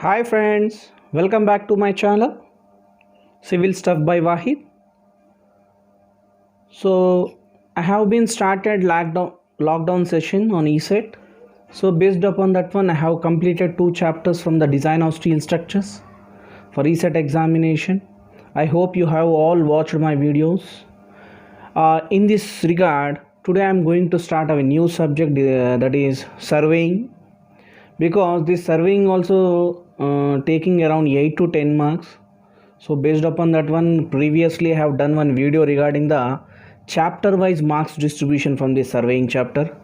Hi friends, welcome back to my channel Civil Stuff by Wahid. So I have been started lockdown session on ESET. So based upon that one, I have completed two chapters from the design of steel structures for ESET examination. I hope you have all watched my videos. In this regard, today I am going to start a new subject that is surveying, because this surveying also taking around 8 to 10 marks. So based upon that one, previously I have done one video regarding the chapter wise marks distribution from the surveying chapter.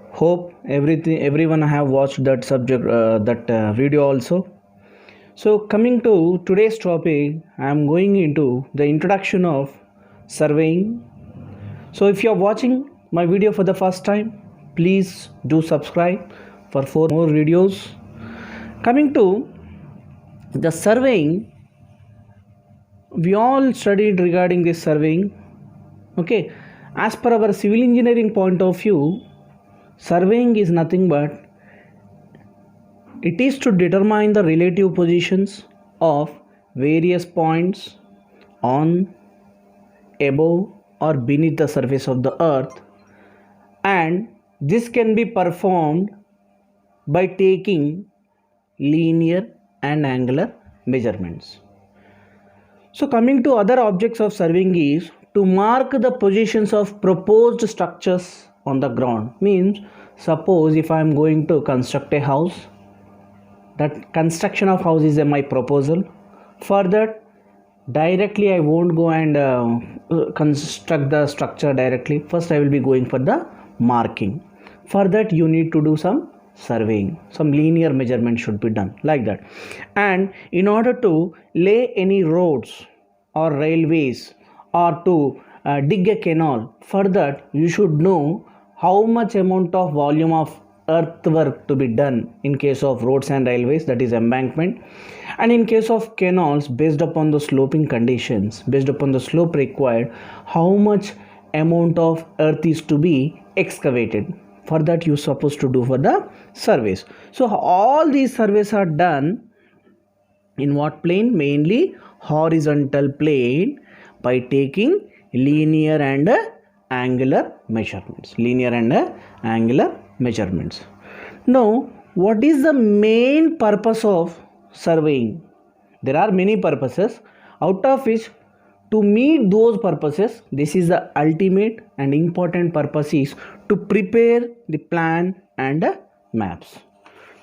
Hope everyone have watched that subject video also. So coming to today's topic, I am going into the introduction of surveying. So if you are watching my video for the first time, please do subscribe for more videos. Coming to the surveying, we all studied regarding this surveying. Okay, as per our civil engineering point of view, surveying is nothing but it is to determine the relative positions of various points on, above or beneath the surface of the earth, and this can be performed by taking linear and angular measurements. So coming to other objects of surveying is to mark the positions of proposed structures on the ground. Means suppose if I am going to construct a house, that construction of house is my proposal. For that, directly I won't go and construct the structure directly. First I will be going for the marking. For that you need to do some surveying, some linear measurement should be done like that. And in order to lay any roads or railways or to dig a canal, for that you should know how much amount of volume of earthwork to be done in case of roads and railways, that is embankment, and in case of canals, based upon the sloping conditions, based upon the slope required, how much amount of earth is to be excavated. For that you supposed to do for the surveys. So all these surveys are done in what plane? Mainly horizontal plane, by taking linear and angular measurements. Now what is the main purpose of surveying? There are many purposes, out of which to meet those purposes, this is the ultimate and important purpose is to prepare the plan and maps.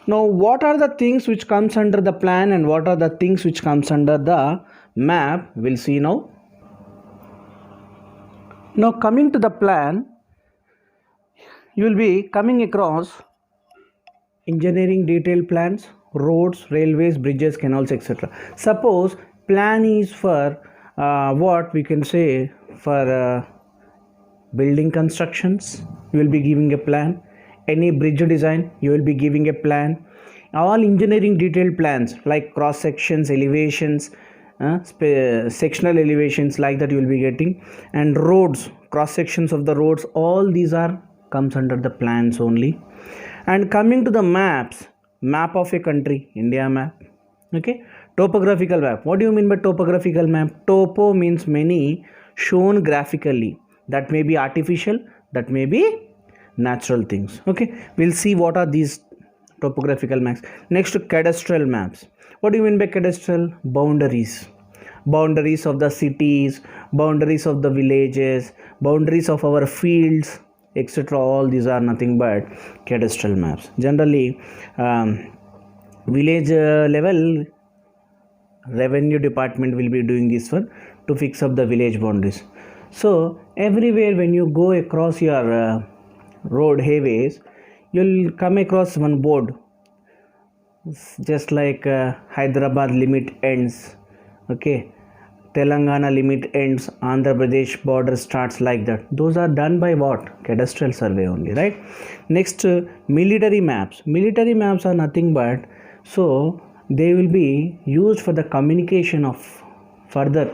Now what are the things which comes under the plan and what are the things which comes under the map? We'll see now. Now coming to the plan, you will be coming across engineering detailed plans, roads, railways, bridges, canals, etc. Suppose plan is for what we can say for building constructions, you will be giving a plan. Any bridge design, you will be giving a plan. All engineering detailed plans like cross sections, elevations, sectional elevations, like that you will be getting. And roads, cross sections of the roads, all these are comes under the plans only. And coming to the maps, map of a country, India map. Okay, topographical map. What do you mean by topographical map? Topo means many, shown graphically. That may be artificial, that may be natural things. Okay, we'll see what are these topographical maps. Next, cadastral maps. What do you mean by cadastral? Boundaries of the cities, boundaries of the villages, boundaries of our fields, etc. All these are nothing but cadastral maps. Generally village level revenue department will be doing this one to fix up the village boundaries. So everywhere when you go across your road highways, you'll come across one board, just like Hyderabad limit ends, okay, Telangana limit ends, Andhra Pradesh border starts, like that. Those are done by what? Cadastral survey only, right? Next, military maps. Military maps are nothing but, so they will be used for the communication of further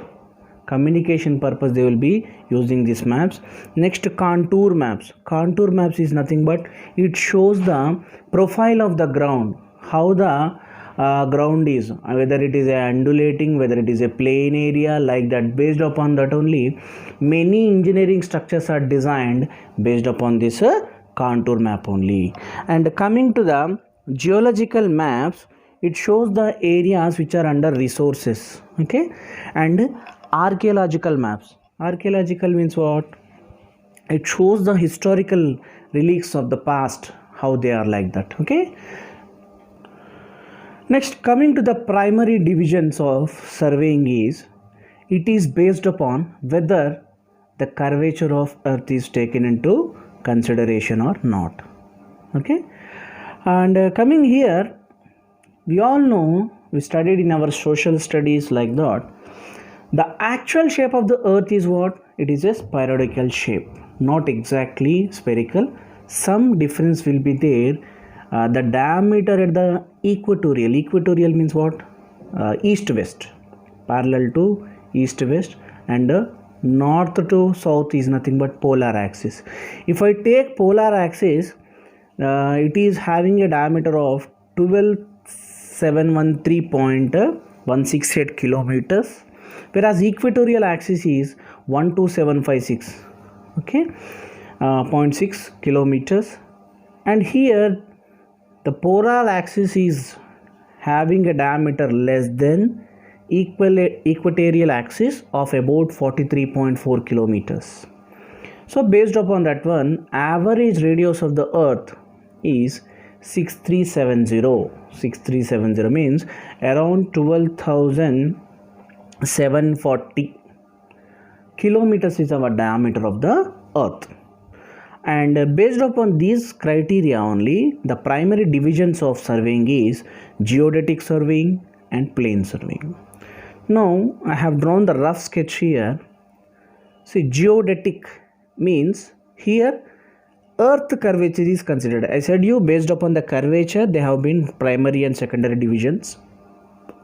communication purpose, they will be using these maps. Next, contour maps. Contour maps is nothing but it shows the profile of the ground, how the ground is, whether it is a undulating, whether it is a plain area, like that. Based upon that only many engineering structures are designed based upon this contour map only. And coming to the geological maps, it shows the areas which are under resources, okay. And archaeological maps, archaeological means what? It shows the historical relics of the past, how they are, like that, okay. Next, coming to the primary divisions of surveying is, it is based upon whether the curvature of earth is taken into consideration or not, okay. And coming here, we all know, we studied in our social studies like that, the actual shape of the earth is what? It is a spheroidal shape, not exactly spherical. Some difference will be there. The diameter at the equatorial means what? East west, parallel to east west, and north to south is nothing but polar axis. If I take polar axis, it is having a diameter of 12713.168 kilometers, whereas equatorial axis is 12756, okay, 0.6 kilometers. And here the polar axis is having a diameter less than equatorial axis of about 43.4 kilometers. So based upon that one, average radius of the earth is 6370 means around 12,740 kilometers is our diameter of the earth. And based upon these criteria only, the primary divisions of surveying is geodetic surveying and plane surveying. Now I have drawn the rough sketch here. See, geodetic means here earth curvature is considered. I said you, based upon the curvature they have been primary and secondary divisions.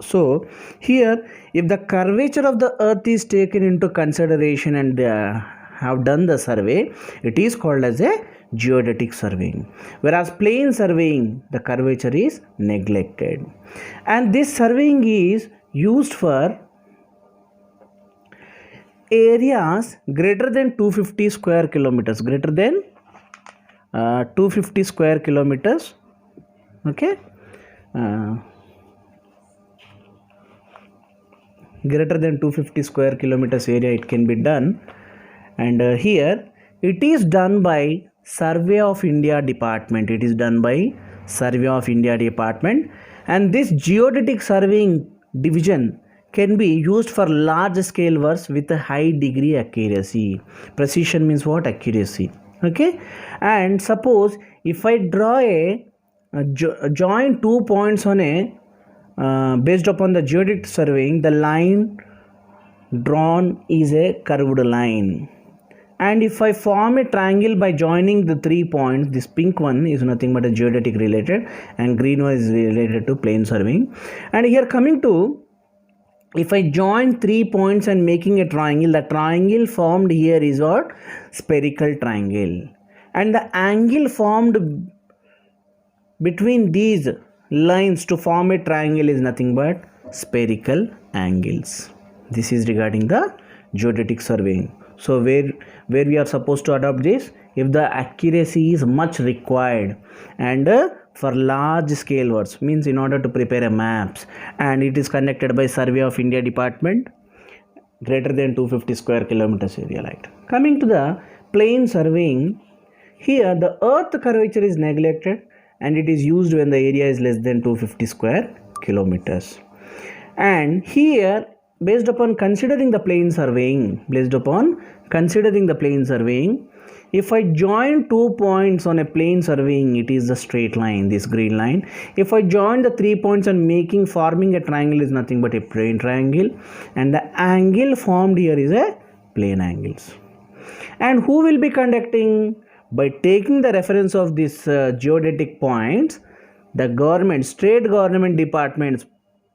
So here, if the curvature of the earth is taken into consideration and have done the survey, it is called as a geodetic surveying. Whereas plane surveying, the curvature is neglected. And this surveying is used for areas greater than 250 square kilometers, greater than 250 square kilometers, okay. Greater than 250 square kilometers area it can be done. And here it is done by Survey of India department. It is done by Survey of India department. And this geodetic surveying division can be used for large scale works with a high degree accuracy. Precision means what? Accuracy, okay. And suppose if I draw a join 2 points on a based upon the geodetic surveying, the line drawn is a curved line. And if I form a triangle by joining the 3 points, this pink one is nothing but a geodetic related and green one is related to plane surveying. And here coming to, if I join 3 points and making a triangle, the triangle formed here is what? Spherical triangle. And the angle formed between these lines to form a triangle is nothing but spherical angles. This is regarding the geodetic surveying. So where we are supposed to adopt this, if the accuracy is much required and for large scale works, means in order to prepare a maps, and it is conducted by Survey of India department, greater than 250 square kilometers area, right. Coming to the plane surveying, here the earth curvature is neglected and it is used when the area is less than 250 square kilometers. And here, based upon considering the plane surveying, if I join 2 points on a plane surveying, it is a straight line, this green line. If I join the 3 points and forming a triangle is nothing but a plane triangle, and the angle formed here is a plane angles. And who will be conducting? By taking the reference of this geodetic points, the government, state government departments,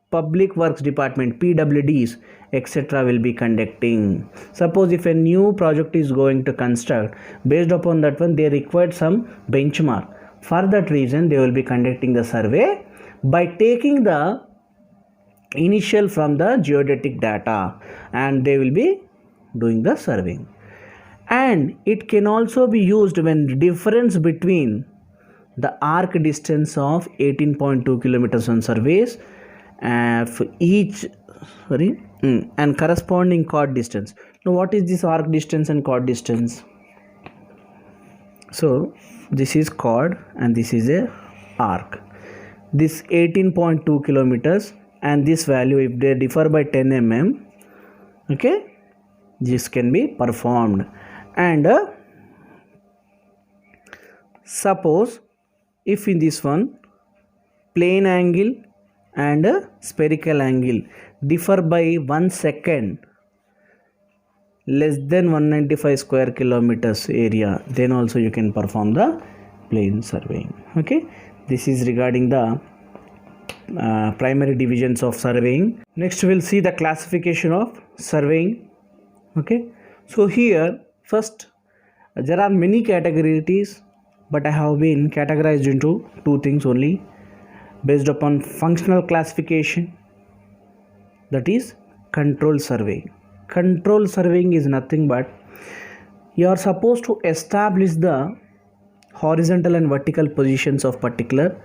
public works department, PWDs, etc. will be conducting. Suppose if a new project is going to construct, based upon that one they required some benchmark. For that reason they will be conducting the survey by taking the initial from the geodetic data, and they will be doing the surveying. And it can also be used when the difference between the arc distance of 18.2 kilometers on surveys for each and corresponding chord distance. Now what is this arc distance and chord distance? So this is chord and this is a arc. This 18.2 kilometers and this value, if they differ by 10 mm, okay, this can be performed. And suppose if in this one plane angle and spherical angle differ by 1 second less than 195 square kilometers area, then also you can perform the plane surveying. Okay, this is regarding the primary divisions of surveying. Next we'll see the classification of surveying. Okay, so here first there are many categories, but I have been categorized into two things only based upon functional classification, that is control surveying. Control surveying is nothing but you are supposed to establish the horizontal and vertical positions of particular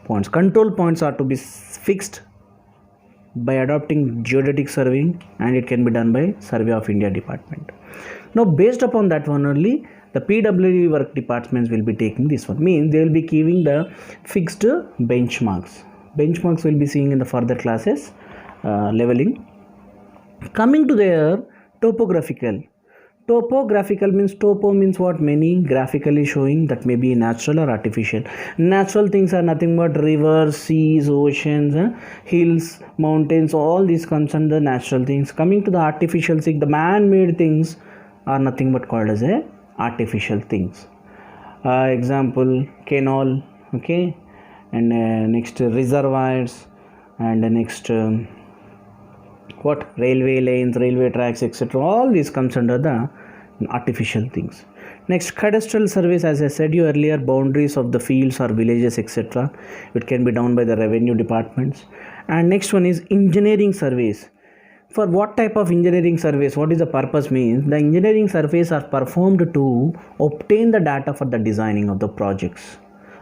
points. Control points are to be fixed by adopting geodetic surveying, and it can be done by Survey of India department. Now based upon that one only, the PWD work departments will be taking this one. Means they will be giving the fixed benchmarks. Benchmarks will be seeing in the further classes leveling. Coming to their topographical. Topographical means topo means what? Many, graphically showing, that may be natural or artificial. Natural things are nothing but rivers, seas, oceans, hills, mountains, all these comes under natural things. Coming to the artificial thing, the man-made things are nothing but called as a artificial things. Example, canal, okay, and next reservoirs, and next what, railway lanes, railway tracks, etc. All these comes under the artificial things. Next, cadastral surveys, as I said you earlier, boundaries of the fields or villages, etc. It can be done by the revenue departments. And next one is engineering surveys. For what type of engineering surveys? What is the purpose? Means the engineering surveys are performed to obtain the data for the designing of the projects,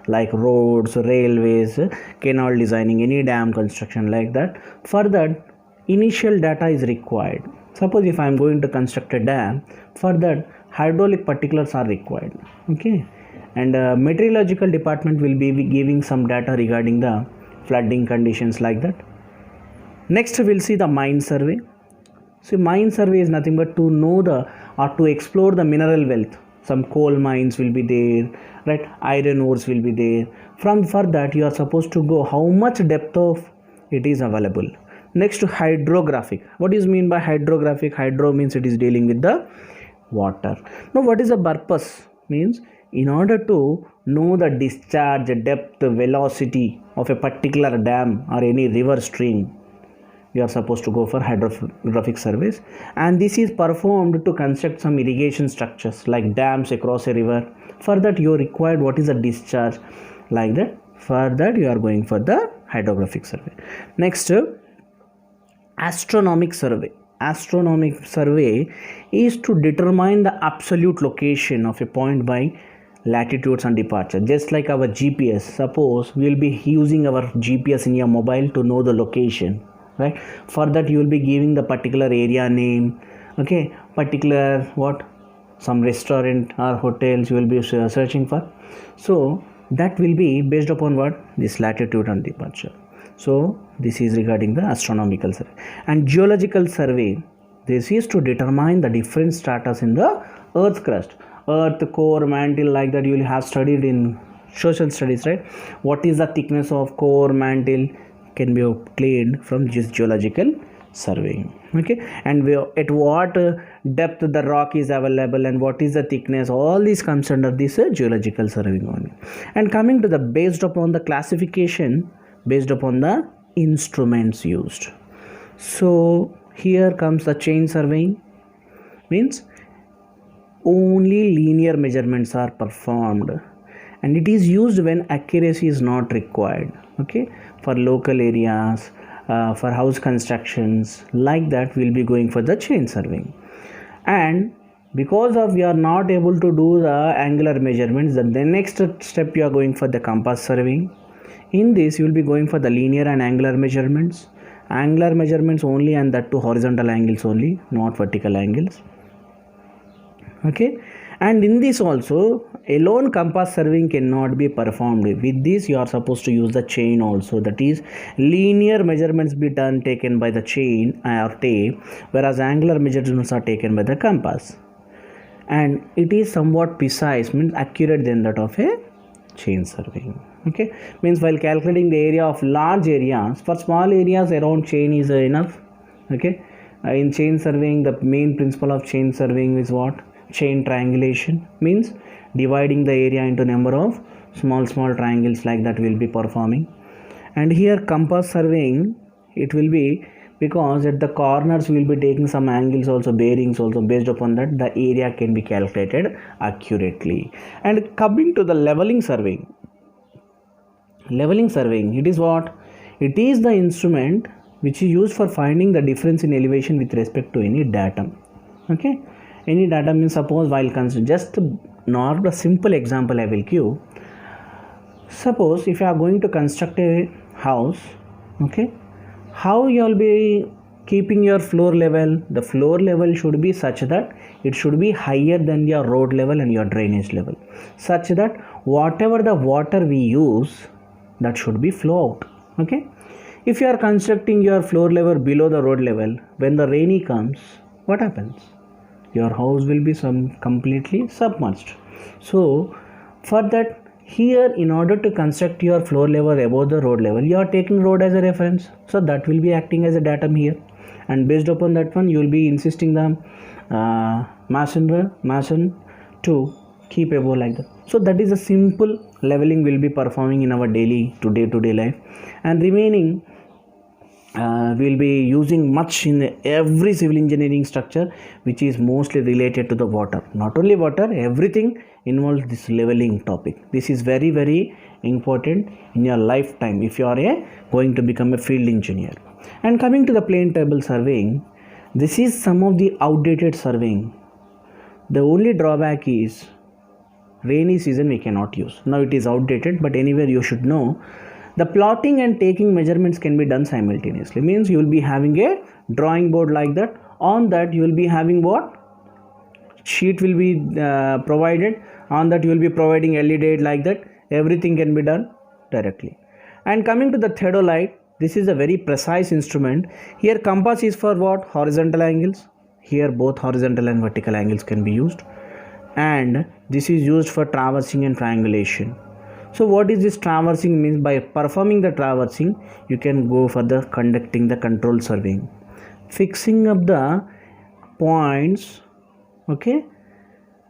like roads, railways, canal designing, any dam construction, like that. For that, initial data is required. Suppose if I am going to construct a dam, for that hydraulic particulars are required. Okay, and meteorological department will be giving some data regarding the flooding conditions, like that. Next we'll see the mine survey. So mine survey is nothing but to know the or to explore the mineral wealth. Some coal mines will be there, right? Iron ores will be there. For that you are supposed to go how much depth of it is available. Next, hydrographic. What is mean by hydrographic? Hydro means it is dealing with the water. Now what is the purpose? Means in order to know the discharge, depth, velocity of a particular dam or any river stream, you are supposed to go for hydrographic surveys, and this is performed to construct some irrigation structures like dams across a river. For that you are required what is the discharge, like that. For that you are going for the hydrographic survey. Next, astronomic survey. Astronomic survey is to determine the absolute location of a point by latitudes and departure, just like our GPS. Suppose we will be using our GPS in your mobile to know the location, right? For that you will be giving the particular area name, okay, particular what, some restaurant or hotels you will be searching for. So that will be based upon what, this latitude and departure. So this is regarding the astronomical survey. And geological survey, this is to determine the different stratas in the earth's crust, earth core, mantle, like that you will have studied in social studies, right? What is the thickness of core, mantle, can be obtained from this geological surveying. Okay, and at what depth the rock is available and what is the thickness, all these comes under this geological surveying only. And coming to the based upon the classification, based upon the instruments used. So here comes the chain surveying. Means only linear measurements are performed and it is used when accuracy is not required. Okay, for local areas, for house constructions, like that we'll be going for the chain surveying. And because of we are not able to do the angular measurements, then the next step you are going for the compass surveying. In this you will be going for the linear and angular measurements only, and that to horizontal angles only, not vertical angles. Okay, and in this also alone compass surveying cannot be performed. With this you are supposed to use the chain also, that is linear measurements be done taken by the chain or tape, whereas angular measurements are taken by the compass, and it is somewhat precise, means accurate than that of a chain surveying. Okay, means while calculating the area of large areas, for small areas around chain is enough. Okay, in chain surveying the main principle of chain surveying is what? Chain triangulation, means dividing the area into number of small triangles, like that we'll be performing. And here compass surveying, it will be because at the corners we will be taking some angles also, bearings also, based upon that the area can be calculated accurately. And coming to the leveling surveying, it is what? It is the instrument which is used for finding the difference in elevation with respect to any datum. Okay, any datum means, suppose while considering just a simple example I will give. Suppose if you are going to construct a house, okay, how you will be keeping your floor level? The floor level should be such that it should be higher than your road level and your drainage level, such that whatever the water we use, that should be flow out. Okay, if you are constructing your floor level below the road level, when the rainy comes, what happens? Your house will be completely submerged. So for that, here in order to construct your floor level above the road level, you are taking road as a reference, so that will be acting as a datum here, and based upon that one you will be insisting the mason to keep above, like that. So that is a simple leveling we'll be performing in our daily to day life. And remaining we'll be using much in every civil engineering structure which is mostly related to the water. Not only water, everything involves this leveling topic. This is very, very important in your lifetime if you are going to become a field engineer. And coming to the plane table surveying, this is some of the outdated surveying. The only drawback is rainy season we cannot use. Now it is outdated, but anywhere you should know, the plotting and taking measurements can be done simultaneously. Means you will be having a drawing board like that. On that you will be having what? Sheet will be provided. On that you will be providing LED like that. Everything can be done directly. And coming to the theodolite, this is a very precise instrument. Here compass is for what? Horizontal angles. Here both horizontal and vertical angles can be used. And this is used for traversing and triangulation. So what is this traversing means? By performing the traversing, you can go for the conducting the control surveying, fixing up the points, okay,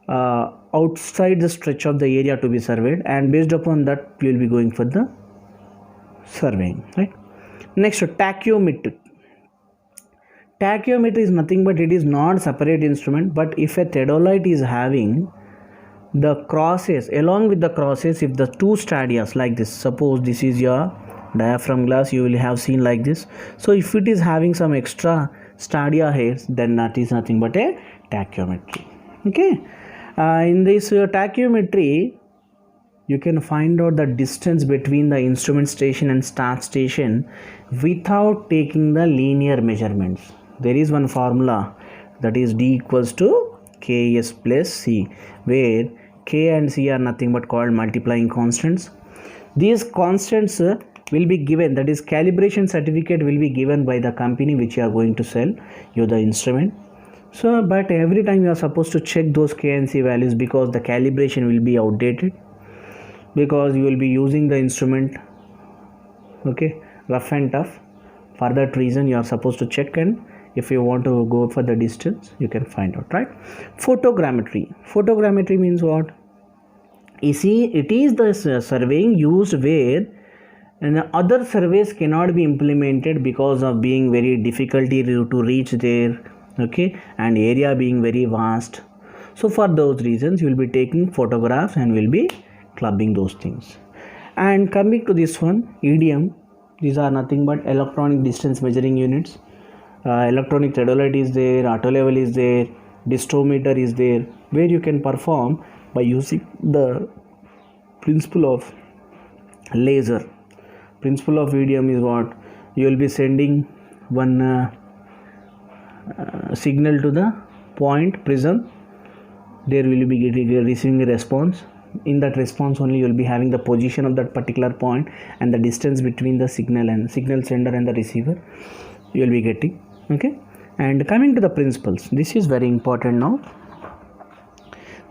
outside the stretch of the area to be surveyed, and based upon that you will be going for the surveying, right? Next, tachyometry. Tachyometry is nothing but it is not separate instrument, but if a theodolite is having the crosses, along with the crosses, if the two stadias like this, suppose this is your diaphragm glass, you will have seen like this. So if it is having some extra stadia hairs, then that is nothing but a tachyometry. Okay, in this tachyometry you can find out the distance between the instrument station and start station without taking the linear measurements. There is one formula, that is D equals to Ks plus C, where K and C are nothing but called multiplying constants. These constants will be given, that is calibration certificate will be given by the company which you are going to sell you the instrument. So but every time you are supposed to check those K and C values, because the calibration will be outdated, because you will be using the instrument, okay, rough and tough. For that reason you are supposed to check, and if you want to go for the distance you can find out, right? Photogrammetry means what? You see, it is the surveying used where and other surveys cannot be implemented because of being very difficulty to reach there, okay, and area being very vast. So for those reasons you will be taking photographs and will be clubbing those things. And coming to this one, EDM, these are nothing but electronic distance measuring units. Electronic theodolite is there, auto level is there, distrometer is there, where you can perform by using the principle of laser. Principle of EDM is what? You will be sending one signal to the point prism. There will be receiving a response. In that response only you will be having the position of that particular point and the distance between the signal sender and the receiver you will be getting. Okay, and coming to the principles, this is very important now.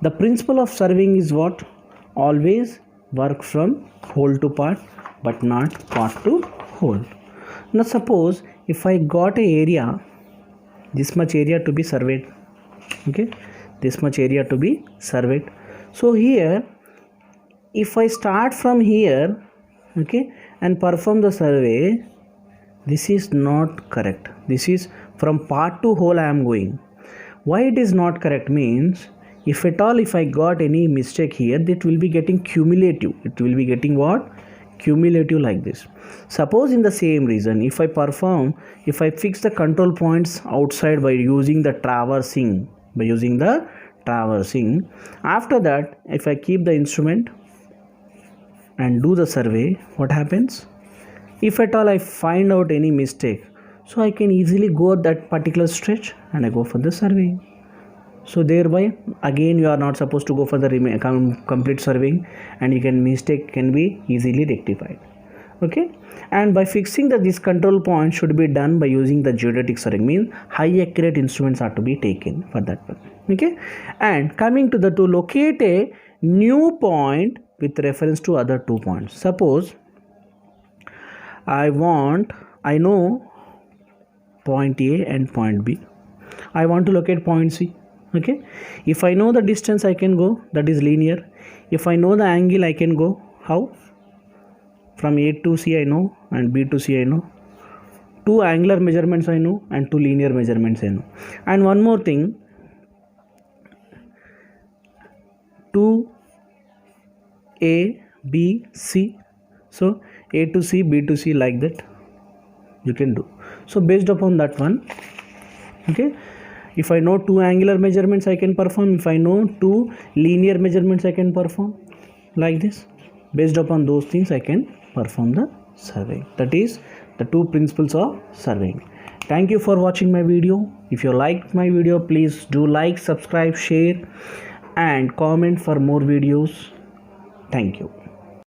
The principle of serving is what? Always work from whole to part but not part to whole. Now suppose if I got a area, this much area to be surveyed, okay, this much area to be surveyed. So here if I start from here, okay, and perform the survey, this is not correct. This is from part to whole I am going. Why it is not correct means, if at all if I got any mistake here, that will be getting cumulative. It will be getting what? Cumulative like this. Suppose in the same reason, if I fix the control points outside by using the traversing, after that if I keep the instrument and do the survey, what happens? If at all I find out any mistake, so I can easily go that particular stretch and I go for the survey. So thereby again you are not supposed to go for the complete surveying, and mistake can be easily rectified. Okay, and by fixing that this control point should be done by using the geodetic surveying, means high accurate instruments are to be taken for that one. Okay, and coming to locate a new point with reference to other 2 points. Suppose I know point A and point B. I want to locate point C. Okay, if I know the distance I can go, that is linear. If I know the angle I can go, how? From A to C I know and B to C I know. 2 angular measurements I know and 2 linear measurements I know. And one more thing, 2 A, B, C. So A to C, B to C, like that you can do. So based upon that one, okay, if I know 2 angular measurements I can perform. If I know 2 linear measurements I can perform, like this. Based upon those things I can perform the survey. That is the 2 principles of surveying. Thank you for watching my video. If you liked my video, please do like, subscribe, share and comment for more videos. Thank you.